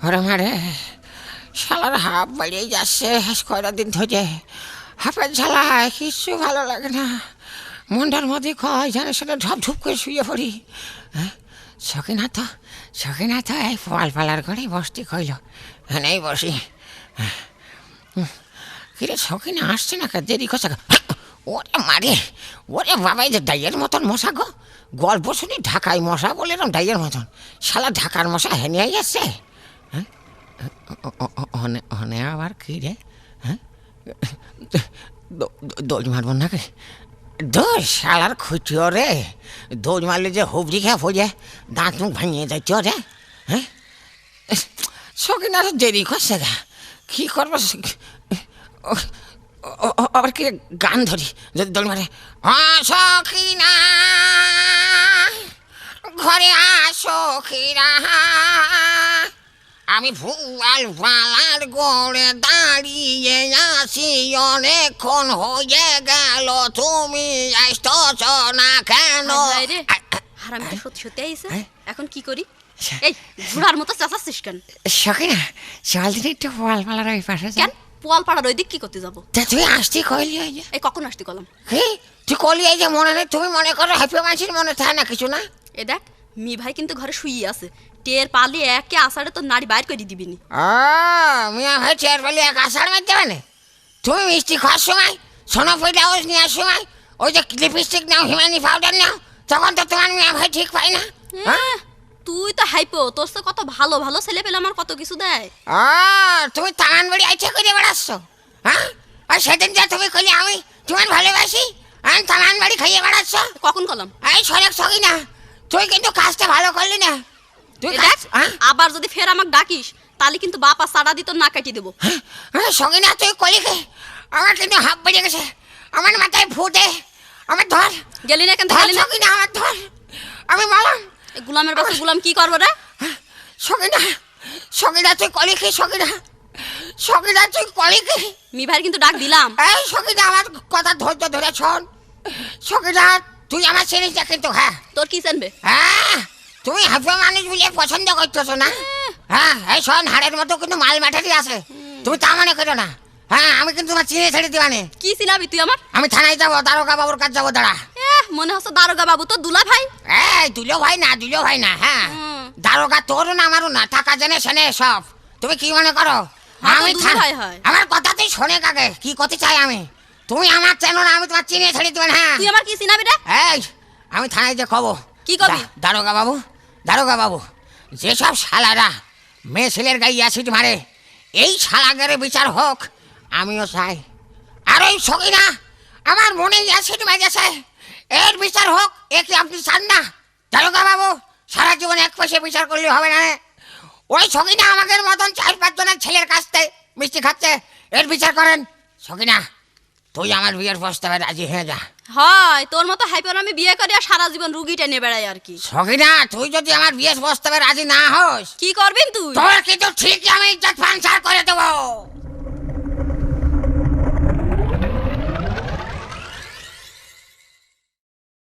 ওরে মারে, শালার হাফ বাড়িয়ে যাচ্ছে কয়টা দিন ধরে। হাফের ঝালায় কিচ্ছু ভালো লাগে না, মনটার মধ্যে কয় জানে সেটা ঢপঢপ করে শুয়ে পড়ি। সখিনা তো এই পাল পালার ঘরে বসতে কইল, নেই বসি। কিরে সখিনা আসছে না, দেরি করছে। ওরে মারে, ওরে বাবাই যে ডাইয়ের মতন মশা গো, গল্প শুনি ঢাকায় মশা বলে এরম ডাইয়ের মতন, শালা ঢাকার মশা হেনে গেছে। অনে আবার কি রে? দৌড় মারব নাকি? দোষ শালার খুঁটিও রে, দৌড় মারলে যে হুবড়ি খেয়ে পড়ে দাঁত মুখ ভাঙিয়ে যাইত রে। হ্যাঁ সকিনা দেরি করছে গা, কি করবো? আবার কি গান ধরি যদি দৌড় মারে, সখিনা ঘরে সখিনা, আমি ফুয়াল পালার গড়ে দাঁড়িয়ে আছি, অনেকক্ষণ হয়ে গেল তুমি আসতেছ না কেন? হারামিটা সত্যি সত্যি আইছে, এখন কি করি? এই ঘোড়ার মতো চেঁচাচ্ছিস কেন? সখিনা চল দিন একটু পোয়াল পালার ওই পাশে। কেন পোয়াল পাড়ার ওই দিক কি করতে যাবো? তুই আসতে কইলি? এই কখন আসতে কলাম? তুই কলি এই যে মনে নেই? তুমি মনে করো হ্যাপি মানসির মনে থাকে না কিছু না? এ দেখ মি ভাই কিন্তু ঘরে শুয়ে আছে, টের পালি একে আষাঢ়ে তো নাড়ি বাইর করে দিবি নি। মিয়া ভাই টের পালি এক আষাঢ় মারতে মানে? তুমি মিষ্টি খাওয়ার সময়, সোনা ফইলাওস নেওয়ার সময়, ওই যে লিপস্টিক নাও, হিমানি পাউডার নাও, তখন তো তোমার মিয়া ভাই ঠিক পাই না। তুই তো হাইপো, তোর তো কত ভালো ভালো ছেলে পেলে আমার কত কিছু দেয়। তুমি তামান বাড়ি আইছে করে বেড়াচ্ছ? আর সেদিন যা তুমি কইলে আমি তোমার ভালোবাসি, আমি তামান বাড়ি খাইয়ে বেড়াচ্ছ। কখন কলাম? এই সরেক সকি না, তুই কিন্তু কাজটা ভালো করলি না। তুই দেখ আবার যদি ফের আমাকে ডাকিস তাহলে কিন্তু বাপ আর সাড়া দিত না কাটি দেবো। সকি না তুই কলি কে? আমার কিন্তু হাফ বেজে গেছে, আমার মাথায় ফুটে। আমার ধর গেলি না কেন? ধর সকি না, আমার ধর, আমি বললাম গুলামের বাচ্চা গুলাম কি করবো রে? সকিনা তুই কলি কে? সকিনা তুই কলি কে? মি ভাই কিন্তু ডাক দিলাম। এই সকিনা আমার কথা ধৈর্য ধরে শোন। সকিনা তুই আমার চিনিস না কিন্তু। তোর কি জানবে? তুমি হাফে মানুষ বলে পছন্দ করতেছো না? এই শোন, হাড়ের মতো কিন্তু মাল মাঠারি আছে, তুমি তা মনে করো না। আমি কিন্তু তোমার চিনে ছেড়ে দিবানে। কি চিনাবি তুই আমার? আমি থানায় যাবো, দারোগা বাবুর কাছে যাবো। দাঁড়া, মনে হচ্ছে দারোগা বাবু তো দুলা ভাই। দুলো ভাই না। দারোগা তোরও না আমারও না, টাকা জেনে শোনে সব। তুমি কি মনে করো আমি আমার কথা তুই শোনে কাকে কি করতে চাই আমি? তুমি আমার চেনো না, আমি তোমার চিনে ছেড়ে দিবেন। তুই আমার কি চিনাবি রে? আমি থানায় যে কব। কি করবি? দারোগা বাবু, যেসব শালারা মেয়ে ছেলের গায়ে অ্যাসিড মারে, এই শালাগারে বিচার হোক আমিও চাই। আর ওই সকিনা আমার মনে অ্যাসিড মেরেছে, এর বিচার হোক। এ কি আপনি চান না দারোগা বাবু? সারা জীবন এক পয়সা বিচার করলে হবে না? ওই সকিনা আমাদের মতন 4-5 জনের ছেলের কাছ থেকে মিষ্টি খাচ্ছে, এর বিচার করেন। সকিনা তুই আমার বিয়ের প্রস্তাবে রাজি হয়ে যা। হয় তোর মতো হাইপার আমি বিয়ে করি আর সারা জীবন রুগীটা নিয়ে বেড়াই আর কি। সকিনা তুই যদি আমার বিয়ের প্রস্তাবে রাজি না হস, কি করবেন তুই? তোর কিন্তু ঠিকই আমি ইজ্জত ফাংশন করে দেবো।